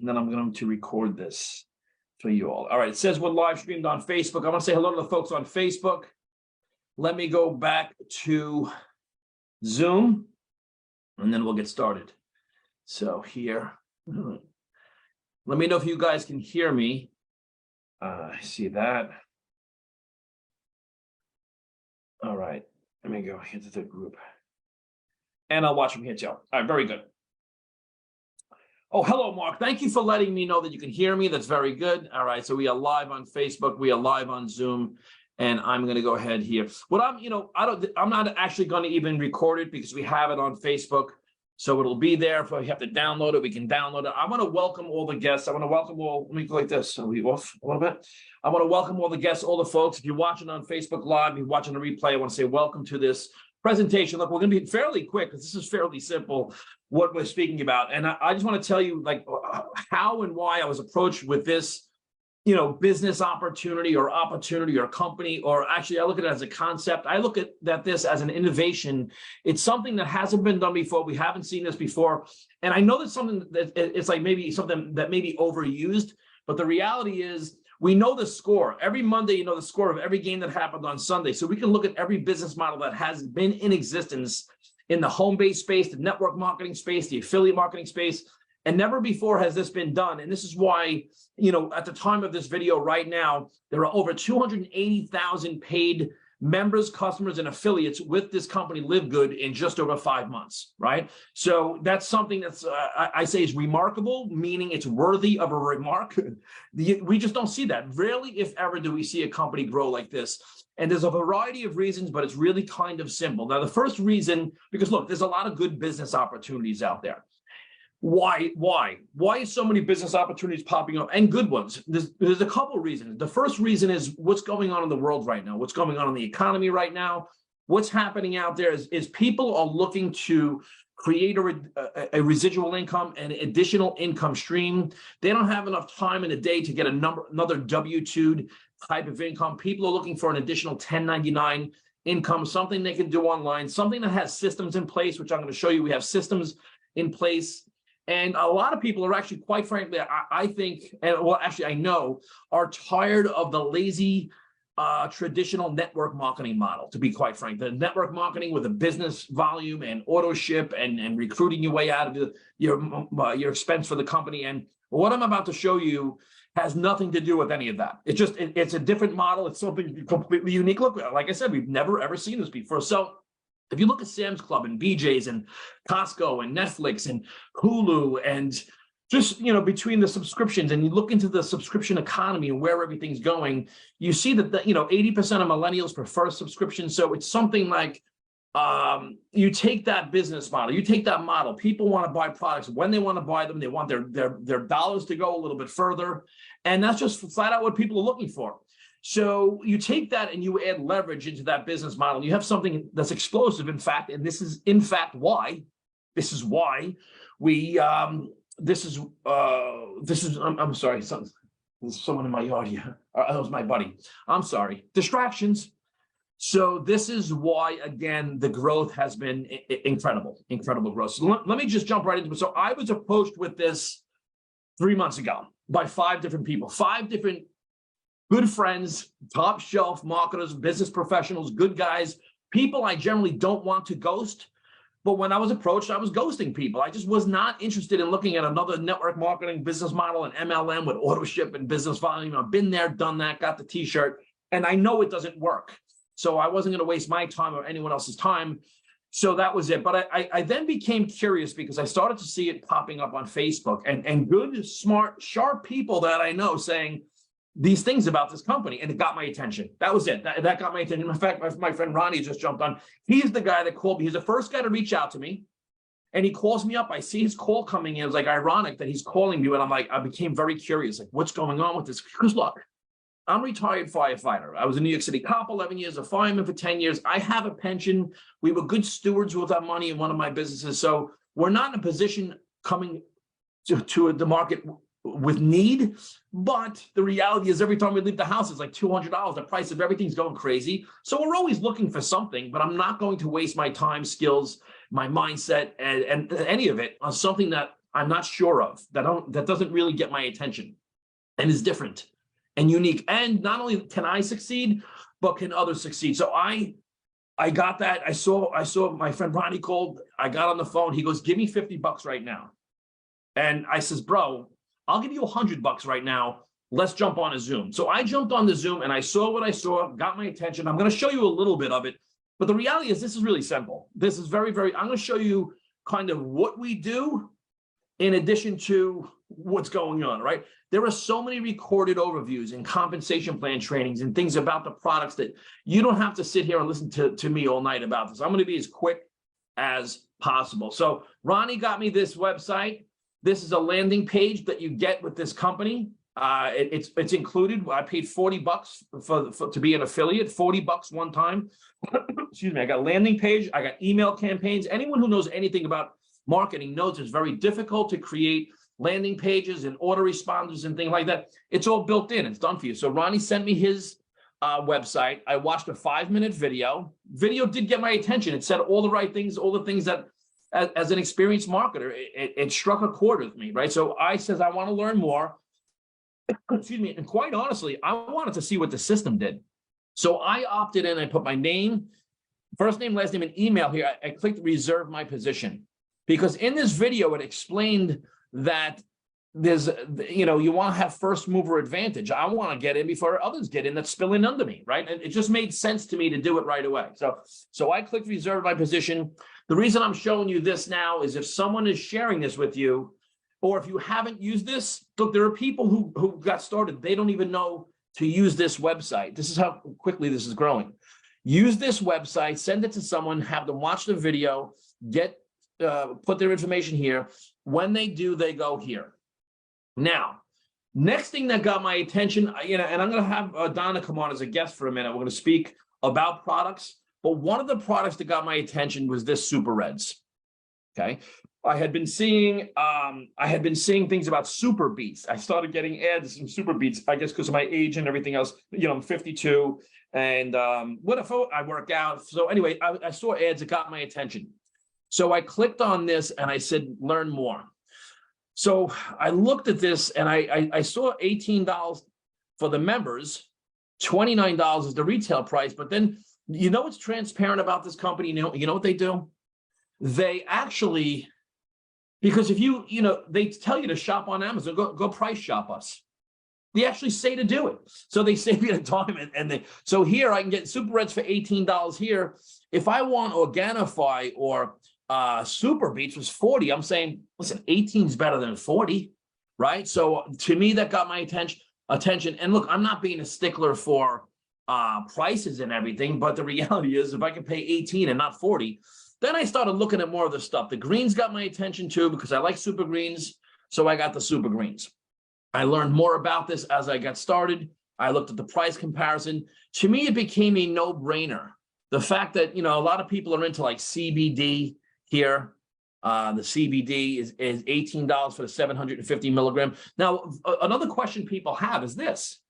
and then I'm going to record this for you all. All right, it says we're live streamed on Facebook. I want to say hello to the folks on Facebook. Let me go back to Zoom, and then we'll get started. So here, let me know if you guys can hear me. I see that. All right, let me go into the group. And I'll watch from here too. All right, very good. Oh, hello, Mark. Thank you for letting me know that you can hear me. That's very good. All right, so we are live on Facebook. We are live on Zoom. And I'm going to go ahead here. What I'm not actually going to even record it because we have it on Facebook. So it'll be there. If we have to download it, we can download it. I want to welcome all the guests. I want to welcome all, let me go like this. So we off a little bit. I want to welcome all the guests, all the folks. If you're watching on Facebook Live, you're watching the replay, I want to say welcome to this presentation. Look, we're going to be fairly quick because this is fairly simple what we're speaking about. And I just want to tell you like how and why I was approached with this, business opportunity or company, or actually I look at it as a concept. I look at this as an innovation. It's something that hasn't been done before. We haven't seen this before. And I know that's something that it's like maybe something that may be overused, but the reality is we know the score. Every Monday, you know the score of every game that happened on Sunday. So we can look at every business model that has been in existence in the home-based space, the network marketing space, the affiliate marketing space. And never before has this been done. And this is why, at the time of this video right now, there are over 280,000 paid members, customers, and affiliates with this company, Live Good, in just over 5 months, right? So that's something that's, I say is remarkable, meaning it's worthy of a remark. We just don't see that. Rarely, if ever, do we see a company grow like this. And there's a variety of reasons, but it's really kind of simple. Now, the first reason, because look, there's a lot of good business opportunities out there. Why is so many business opportunities popping up, and good ones? There's a couple of reasons. The first reason is what's going on in the world right now, what's going on in the economy right now, what's happening out there is people are looking to create a residual income and additional income stream. They don't have enough time in a day to get another W-2 type of income. People are looking for an additional 1099 income, something they can do online, something that has systems in place, which I'm going to show you. We have systems in place. And a lot of people are actually, quite frankly, I think, and well, actually, I know, are tired of the lazy traditional network marketing model, to be quite frank. The network marketing with a business volume and auto ship and recruiting your way out of your expense for the company. And what I'm about to show you has nothing to do with any of that. It's a different model. It's something completely unique. Look, like I said, we've never, ever seen this before. So if you look at Sam's Club and BJ's and Costco and Netflix and Hulu and just, between the subscriptions, and you look into the subscription economy and where everything's going, you see that, 80% of millennials prefer subscription. So it's something like you take that business model, you take that model, people want to buy products when they want to buy them. They want their dollars to go a little bit further. And that's just flat out what people are looking for. So you take that and you add leverage into that business model. You have something that's explosive, in fact, and this is why we I'm sorry, there's someone in my yard here. That was my buddy. I'm sorry. Distractions. So this is why, again, the growth has been incredible growth. So let me just jump right into it. So I was approached with this 3 months ago by 5 different people, 5 different good friends, top shelf marketers, business professionals, good guys, people I generally don't want to ghost. But when I was approached, I was ghosting people. I just was not interested in looking at another network marketing business model and MLM with auto ship and business volume. I've been there, done that, got the t-shirt, and I know it doesn't work. So I wasn't going to waste my time or anyone else's time. So that was it. But I then became curious because I started to see it popping up on Facebook and good, smart, sharp people that I know saying these things about this company, and it got my attention. That was it. That got my attention. In fact, my friend Ronnie just jumped on. He's the guy that called me. He's the first guy to reach out to me, and he calls me up. I see his call coming in. It was like ironic that he's calling me, and I became very curious, like what's going on with this? Because look, I'm a retired firefighter. I was a New York City cop 11 years, a fireman for 10 years. I have a pension. We were good stewards with our money in one of my businesses. So we're not in a position coming to the market with need, but the reality is every time we leave the house, it's like $200. The price of everything's going crazy. So we're always looking for something, but I'm not going to waste my time, skills, my mindset, and any of it on something that I'm not sure of, that doesn't really get my attention and is different and unique. And not only can I succeed, but can others succeed? So I got that. I saw my friend Ronnie called. I got on the phone. He goes, give me $50 right now. And I says, bro, I'll give you $100 right now. Let's jump on a Zoom. So I jumped on the Zoom and I saw what I saw, got my attention. I'm going to show you a little bit of it. But the reality is this is really simple. This is very, I'm going to show you kind of what we do in addition to what's going on, right? There are so many recorded overviews and compensation plan trainings and things about the products that you don't have to sit here and listen to me all night about this. I'm going to be as quick as possible. So Ronnie got me this website. This is a landing page that you get with this company. It's included. I paid $40 to be an affiliate, $40 one time. Excuse me. I got a landing page. I got email campaigns. Anyone who knows anything about marketing knows it's very difficult to create landing pages and autoresponders and things like that. It's all built in. It's done for you. So Ronnie sent me his website. I watched a 5-minute video. Video did get my attention. It said all the right things, all the things that, as an experienced marketer, it struck a chord with me, right? So I says, I want to learn more. Excuse me. And quite honestly, I wanted to see what the system did. So I opted in. I put my name, first name, last name, and email here. I clicked reserve my position because in this video, it explained that there's, you want to have first mover advantage. I want to get in before others get in that's spilling under me, right? And it just made sense to me to do it right away. So I clicked reserve my position. The reason I'm showing you this now is if someone is sharing this with you, or if you haven't used this, look, there are people who got started. They don't even know to use this website. This is how quickly this is growing. Use this website, send it to someone, have them watch the video, put their information here. When they do, they go here. Now, next thing that got my attention, and I'm going to have Donna come on as a guest for a minute. We're going to speak about products, but one of the products that got my attention was this Super Reds. Okay, I had been seeing things about Super Beats. I started getting ads from Super Beats, I guess because of my age and everything else. I'm 52, and what if I work out? So anyway, I saw ads that got my attention. So I clicked on this and I said, learn more. So I looked at this and I saw $18 for the members, $29 is the retail price. But then, what's transparent about this company? You know what they do? They actually, because if they tell you to shop on Amazon, go price shop us. They actually say to do it. So they save you the time. So here I can get Super Reds for $18 here. If I want Organifi or Super Beats was 40. I'm saying, listen, 18 is better than 40, right? So to me, that got my attention. And look, I'm not being a stickler for prices and everything, but the reality is if I can pay 18 and not 40, then I started looking at more of the stuff. The greens got my attention too, because I like super greens. So I got the super greens. I learned more about this as I got started. I looked at the price comparison. To me, it became a no-brainer. The fact that, a lot of people are into like CBD here. The CBD is $18 for the 750 milligram. Now, another question people have is this.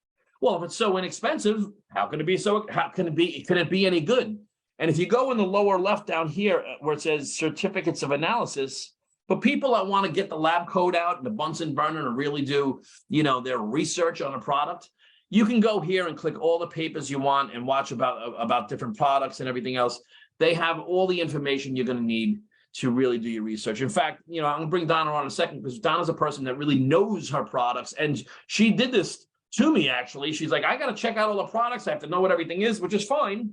Well, if it's so inexpensive, can it be any good? And if you go in the lower left down here where it says certificates of analysis, but people that want to get the lab coat out and the Bunsen burner and really do, their research on a product, you can go here and click all the papers you want and watch about different products and everything else. They have all the information you're going to need to really do your research. In fact, I'm going to bring Donna on in a second because Donna's a person that really knows her products. And she did this to me, actually. She's like, I got to check out all the products. I have to know what everything is, which is fine.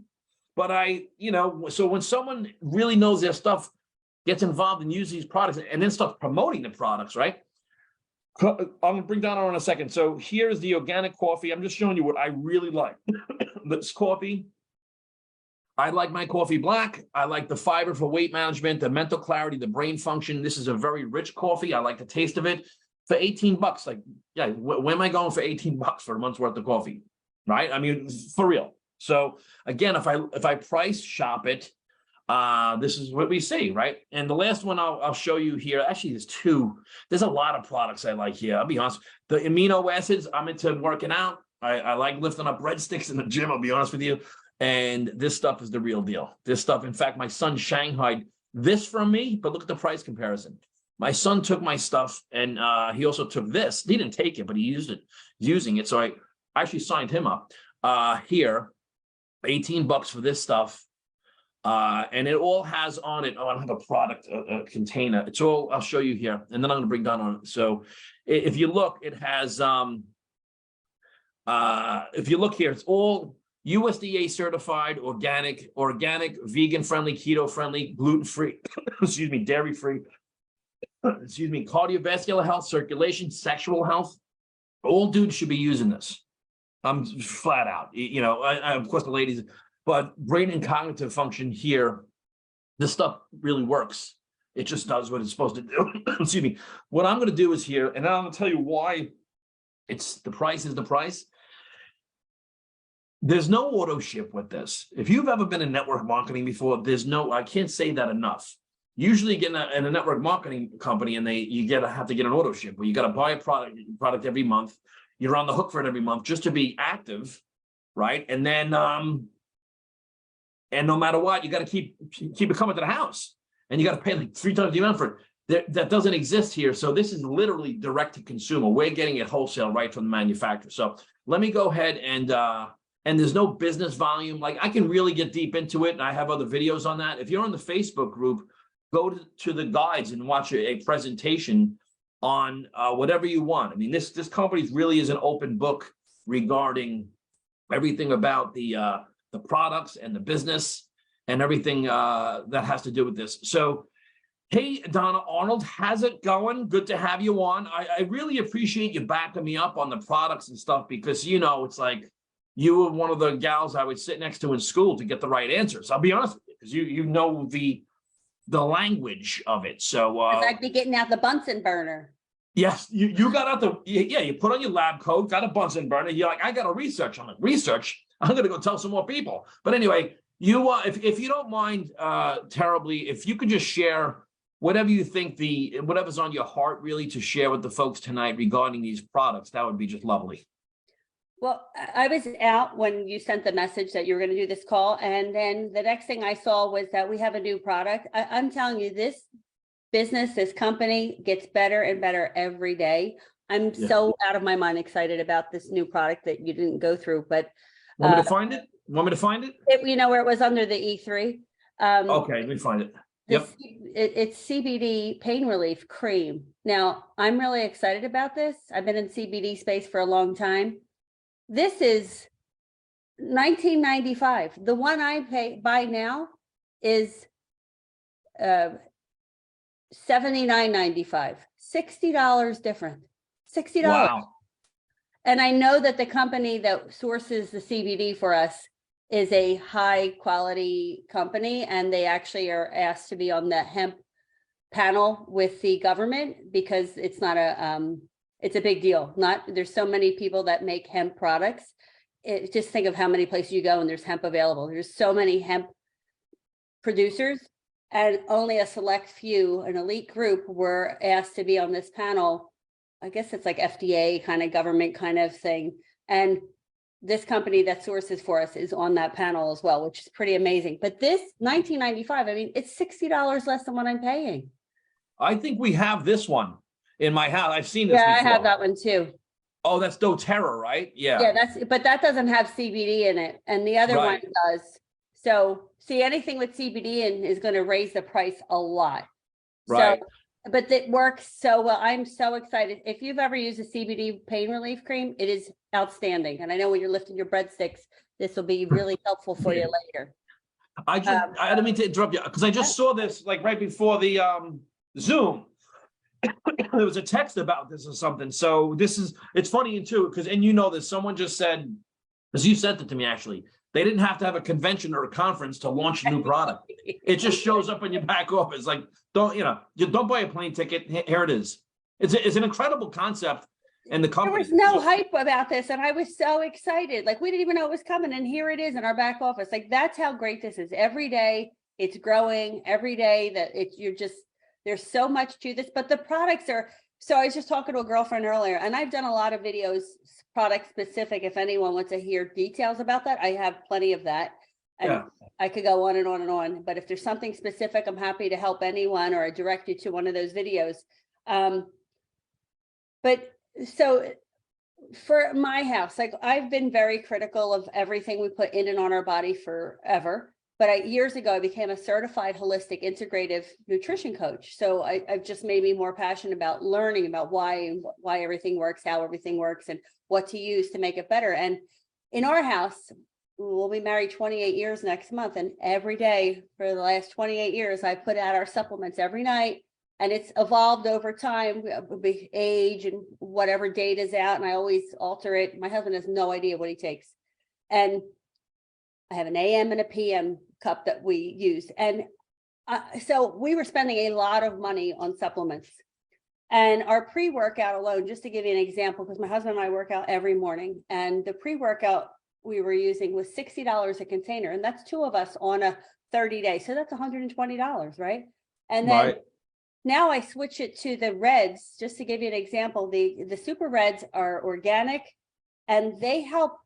But so when someone really knows their stuff, gets involved and uses these products and then starts promoting the products, right? I'm going to bring Donna on in a second. So here's the organic coffee. I'm just showing you what I really like. This coffee. I like my coffee black. I like the fiber for weight management, the mental clarity, the brain function. This is a very rich coffee. I like the taste of it. For $18, like, yeah, where am I going for $18 for a month's worth of coffee, right? I mean, for real. So again, if I price shop it, this is what we see, right? And the last one I'll show you here. Actually, there's two. There's a lot of products I like here. I'll be honest. The amino acids, I'm into working out. I like lifting up breadsticks in the gym. I'll be honest with you. And this stuff is the real deal. This stuff, in fact, my son shanghaied this from me, but look at the price comparison. My son took my stuff, and he also took this. He didn't take it, but he used it, using it. So I actually signed him up. Here, $18 for this stuff. And it all has on it. Oh, I don't have a product a container. It's all, I'll show you here, and then I'm going to bring Don on it. So if you look, it has if you look here, it's all USDA certified, organic, vegan friendly, keto friendly, gluten free, excuse me, dairy free, excuse me, cardiovascular health, circulation, sexual health. All dudes should be using this. I'm flat out. You know, I of course the ladies, but brain and cognitive function here, this stuff really works. It just does what it's supposed to do. Excuse me. What I'm going to do is here, and I'm going to tell you why it's the price is the price. There's no auto ship with this. If you've ever been in network marketing before, there's no, I can't say that enough. Usually you get in a network marketing company and have to get an auto ship where you got to buy a product every month. You're on the hook for it every month just to be active, right? And then, and no matter what, you got to keep it coming to the house, and you got to pay like 3 times the amount for it. That doesn't exist here. So this is literally direct to consumer. We're getting it wholesale right from the manufacturer. So let me go ahead and there's no business volume. Like, I can really get deep into it, and I have other videos on that. If you're on the Facebook group, go to the guides and watch a presentation on whatever you want. I mean, this company really is an open book regarding everything about the products and the business and everything that has to do with this. So, hey, Donna Arnold, how's it going? Good to have you on. I really appreciate you backing me up on the products and stuff, because, you know, it's like you were one of the gals I would sit next to in school to get the right answers. I'll be honest with you, because you know the language of it. So I'd be getting out the Bunsen burner. Yes, you got out you put on your lab coat, got a Bunsen burner. You're like, I got to research. I'm like, research? I'm going to go tell some more people. But anyway, you if you don't mind terribly, if you could just share whatever you think whatever's on your heart really to share with the folks tonight regarding these products, that would be just lovely. Well, I was out when you sent the message that you were going to do this call. And then the next thing I saw was that we have a new product. I'm telling you, this business, this company gets better and better every day. I'm so out of my mind excited about this new product that you didn't go through. But want me to find it? You know where it was under the E3. Okay, let me find it. Yep. It's CBD pain relief cream. Now, I'm really excited about this. I've been in CBD space for a long time. This is $19.95. The one I buy now is $79.95. $60 different. $60. Wow. And I know that the company that sources the CBD for us is a high quality company, and they actually are asked to be on the hemp panel with the government, because it's not it's a big deal. There's so many people that make hemp products. Just think of how many places you go and there's hemp available. There's so many hemp producers, and only a select few, an elite group, were asked to be on this panel. I guess it's like FDA kind of government kind of thing. And this company that sources for us is on that panel as well, which is pretty amazing. But this $19.95, I mean, it's $60 less than what I'm paying. I think we have this one in my house. I've seen this before. I have that one too. Oh, that's doTERRA, right? Yeah. Yeah, but that doesn't have CBD in it, and the other one does. So, see, anything with CBD in is going to raise the price a lot. Right. So, but it works so well. I'm so excited. If you've ever used a CBD pain relief cream, it is outstanding. And I know when you're lifting your breadsticks, this will be really helpful for you later. I didn't mean to interrupt you, because I just saw this like right before the Zoom. There was a text about this or something. So it's funny too, because, and you know this, someone just said, as you sent it to me actually, they didn't have to have a convention or a conference to launch a new product. It just shows up in your back office. Like, don't buy a plane ticket. Here it is. It's an incredible concept. And the company, there was no hype about this, and I was so excited. Like, we didn't even know it was coming, and here it is in our back office. Like, that's how great this is. Every day it's growing. Every day that there's so much to this, but the products are. So I was just talking to a girlfriend earlier, and I've done a lot of videos, product specific. If anyone wants to hear details about that, I have plenty of that. And Yeah. I could go on and on and on, but if there's something specific, I'm happy to help anyone, or I direct you to one of those videos. But so for my house, like I've been very critical of everything we put in and on our body forever. But years ago, I became a certified holistic integrative nutrition coach. So I've just made me more passionate about learning about why everything works, how everything works, and what to use to make it better. And in our house, we'll be married 28 years next month. And every day for the last 28 years, I put out our supplements every night. And it's evolved over time, age and whatever date is out. And I always alter it. My husband has no idea what he takes. And I have an AM and a PM cup that we use. And so we were spending a lot of money on supplements. And our pre-workout alone, just to give you an example, because my husband and I work out every morning, and the pre-workout we were using was $60 a container. And that's two of us on a 30-day. So that's $120, right? And then Right. now I switch it to the reds, just to give you an example. The super reds are organic, and they help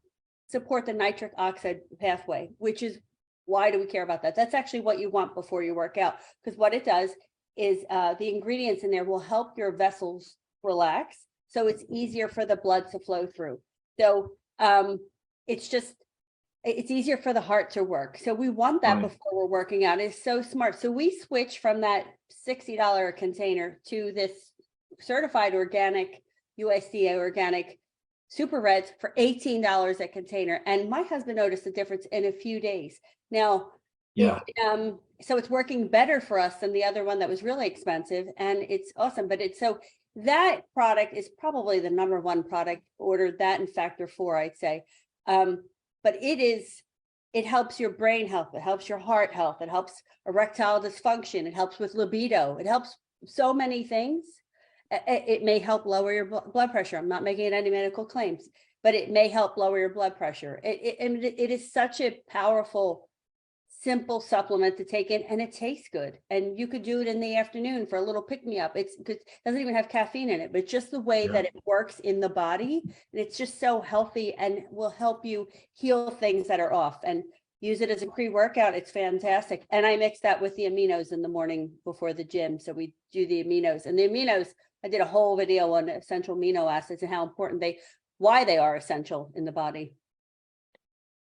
support the nitric oxide pathway, which is, why do we care about that? That's actually what you want before you work out, because what it does is the ingredients in there will help your vessels relax, so it's easier for the blood to flow through. So it's easier for the heart to work. So we want that Right. before we're working out. It's so smart. So we switch from that $60 container to this certified organic, USDA organic super reds for $18 a container. And my husband noticed the difference in a few days. Now, Yeah. so it's working better for us than the other one that was really expensive, and it's awesome. But so that product is probably the #1 product ordered, that and Factor 4, I'd say. But it helps your brain health, it helps your heart health, it helps erectile dysfunction, it helps with libido, it helps so many things. It may help lower your blood pressure. I'm not making any medical claims, but it may help lower your blood pressure. It is such a powerful, simple supplement to take in, and it tastes good. And you could do it in the afternoon for a little pick-me-up. It doesn't even have caffeine in it, but just the way that it works in the body, and it's just so healthy and will help you heal things that are off. And use it as a pre-workout. It's fantastic. And I mix that with the aminos in the morning before the gym. So we do the aminos, and the aminos, I did a whole video on essential amino acids and how important why they are essential in the body.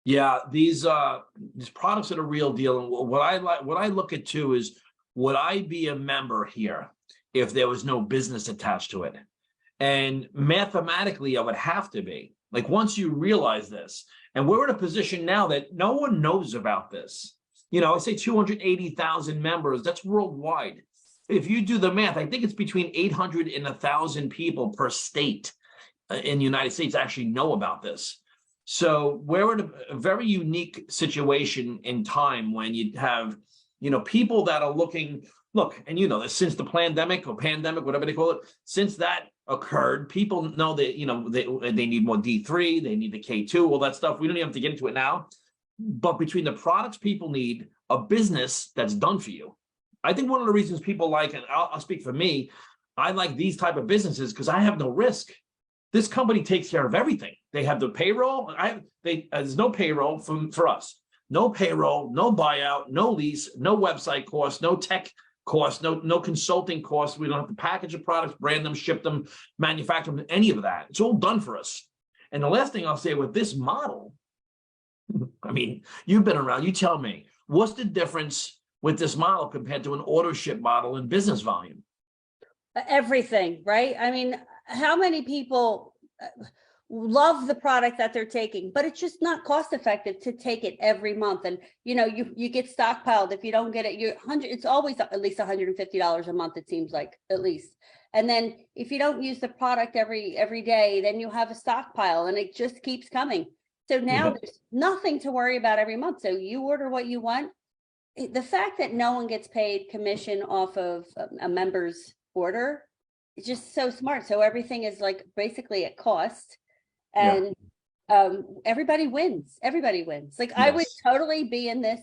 Yeah, these products are the real deal. And what I look at too is, would I be a member here if there was no business attached to it? And mathematically, I would have to be. Like, once you realize this, and we're in a position now that no one knows about this. You know, I say 280,000 members, that's worldwide. If you do the math, I think it's between 800 and 1,000 people per state in the United States actually know about this. So we're in a very unique situation in time when you have, people that are looking, look, and this, since the pandemic, whatever they call it, since that occurred, people know that, they need more D3, they need the K2, all that stuff. We don't even have to get into it now. But between the products people need, a business that's done for you. I think one of the reasons people like, and I'll speak for me, I like these type of businesses because I have no risk. This company takes care of everything. They have the payroll. There's no payroll for us. No payroll, no buyout, no lease, no website costs, no tech costs, no consulting costs. We don't have to package the products, brand them, ship them, manufacture them, any of that. It's all done for us. And the last thing I'll say with this model, I mean, you've been around, you tell me, what's the difference with this model compared to an auto ship model in business volume? Everything, right? I mean, how many people love the product that they're taking, but it's just not cost effective to take it every month. And you get stockpiled. If you don't get it, it's always at least $150 a month, it seems like, at least. And then if you don't use the product every day, then you have a stockpile and it just keeps coming. So now there's nothing to worry about every month. So you order what you want. The fact that no one gets paid commission off of a member's order, it's just so smart. So everything is like basically at cost, and everybody wins. Like I would totally be in this.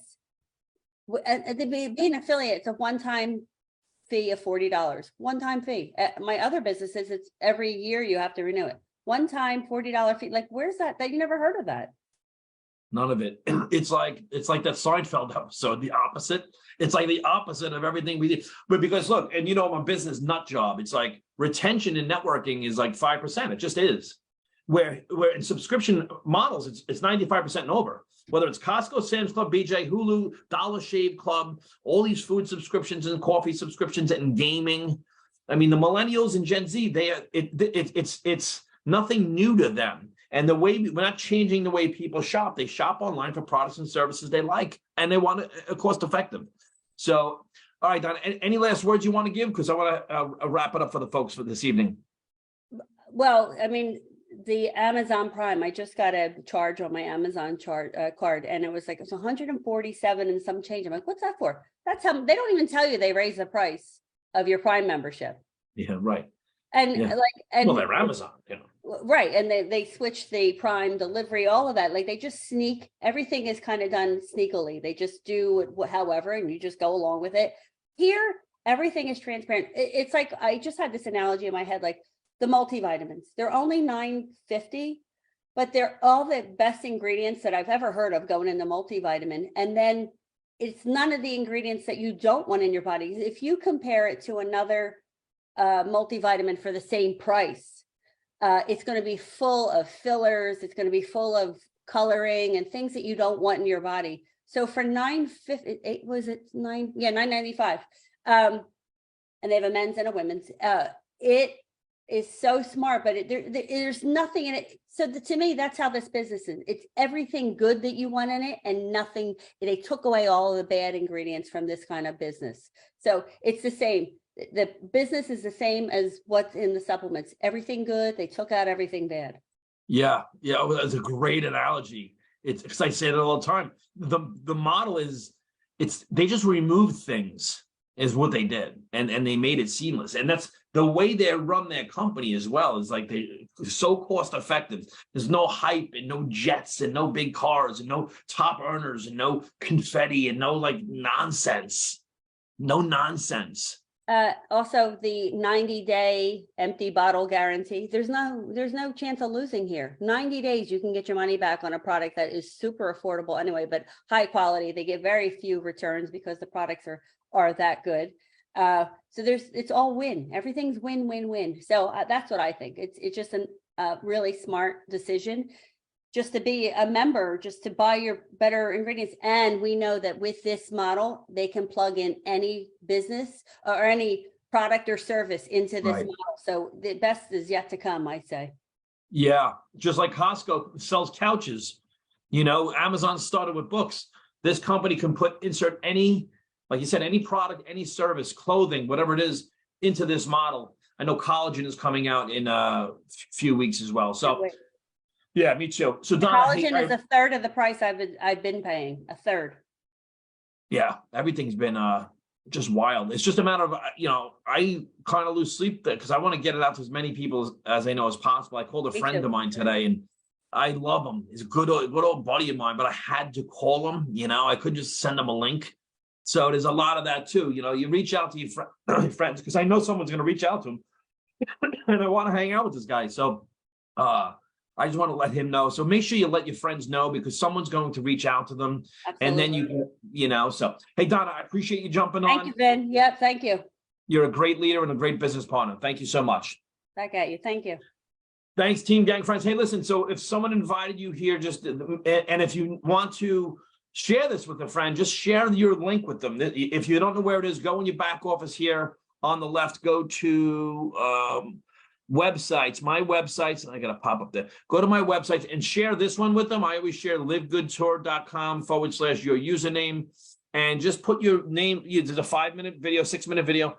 Be an affiliate, it's a one-time fee of $40, one-time fee. My other businesses, it's every year you have to renew it. One-time $40 fee. Like, where's that? You never heard of that? None of it. It's like that Seinfeld episode, the opposite. It's like the opposite of everything we did. But because look, and you know, I'm a business nut job. It's like retention in networking is like 5%. It just is. Where in subscription models, it's 95% and over. Whether it's Costco, Sam's Club, BJ, Hulu, Dollar Shave Club, all these food subscriptions and coffee subscriptions and gaming. I mean, the millennials and Gen Z, it's nothing new to them. And the way we're not changing the way people shop. They shop online for products and services they like, and they want it cost effective. So, all right, Don, any last words you want to give? Because I want to wrap it up for the folks for this evening. Well, I mean, the Amazon Prime, I just got a charge on my Amazon card, and it was like, it's 147 and some change. I'm like, what's that for? That's how they don't even tell you they raise the price of your Prime membership. Yeah, right. And Yeah. well, they're Amazon, you know. Right. And they switched the Prime delivery, all of that. Like they just sneak, everything is kind of done sneakily. They just do it however, and you just go along with it. Here, everything is transparent. It's like, I just had this analogy in my head, like the multivitamins, they're only $9.50, but they're all the best ingredients that I've ever heard of going in the multivitamin. And then it's none of the ingredients that you don't want in your body. If you compare it to another multivitamin for the same price, it's going to be full of fillers. It's going to be full of coloring and things that you don't want in your body. So for $9.50, was it $9? Yeah, $9.95. And they have a men's and a women's. It is so smart, but there's nothing in it. So to me, that's how this business is. It's everything good that you want in it, and nothing. They took away all the bad ingredients from this kind of business. So it's the same. The business is the same as what's in the supplements. Everything good, they took out everything bad. Yeah, well, that's a great analogy. It's because I say it all the time. The model is they just removed things is what they did, and they made it seamless. And that's the way they run their company as well. Is like they're so cost effective. There's no hype and no jets and no big cars and no top earners and no confetti and no like nonsense. No nonsense. Also the 90-day empty bottle guarantee. There's no chance of losing here. 90 days, you can get your money back on a product that is super affordable anyway, but high quality. They get very few returns because the products are that good. So it's all win. Everything's win, win, win. So that's what I think. It's just a really smart decision. Just to be a member, just to buy your better ingredients. And we know that with this model, they can plug in any business or any product or service into this model. So the best is yet to come, I'd say. Yeah, just like Costco sells couches, you know, Amazon started with books. This company can insert any, like you said, any product, any service, clothing, whatever it is, into this model. I know collagen is coming out in a few weeks as well. So. Yeah, me too. So Donna, collagen is a third of the price I've been paying, a third. Yeah, everything's been just wild. It's just a matter of, you know, I kind of lose sleep because I want to get it out to as many people as I know as possible. I called a friend of mine today, and I love him. He's a good old buddy of mine, but I had to call him. You know, I couldn't just send him a link. So there's a lot of that too. You know, you reach out to your friends because I know someone's going to reach out to him, and I want to hang out with this guy. So. I just want to let him know. So make sure you let your friends know because someone's going to reach out to them. Absolutely. And then you can, you know, so, hey, Donna, I appreciate you jumping on. Thank you, Ben. Yep. Thank you. You're a great leader and a great business partner. Thank you so much. Back at you. Thank you. Thanks, team, gang, friends. Hey, listen, so if someone invited you here, and if you want to share this with a friend, just share your link with them. If you don't know where it is, go in your back office here on the left, go to, websites, my websites, and I got to pop up there. Go to my websites and share this one with them. I always share livegoodtour.com/your username, and just put your name. There's a 5-minute video, 6-minute video.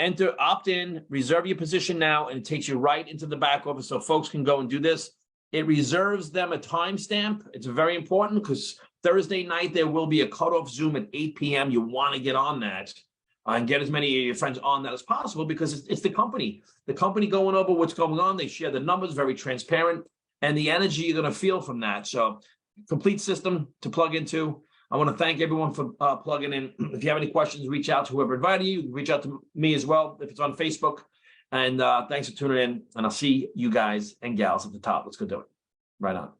Enter, opt in, reserve your position now, and it takes you right into the back office so folks can go and do this. It reserves them a timestamp. It's very important because Thursday night there will be a cutoff Zoom at 8 p.m. You want to get on that. And get as many of your friends on that as possible because it's the company going over what's going on. They share the numbers, very transparent, and the energy you're going to feel from that. So complete system to plug into. I want to thank everyone for plugging in. If you have any questions, reach out to whoever invited you. Reach out to me as well if it's on Facebook. And thanks for tuning in. And I'll see you guys and gals at the top. Let's go do it. Right on.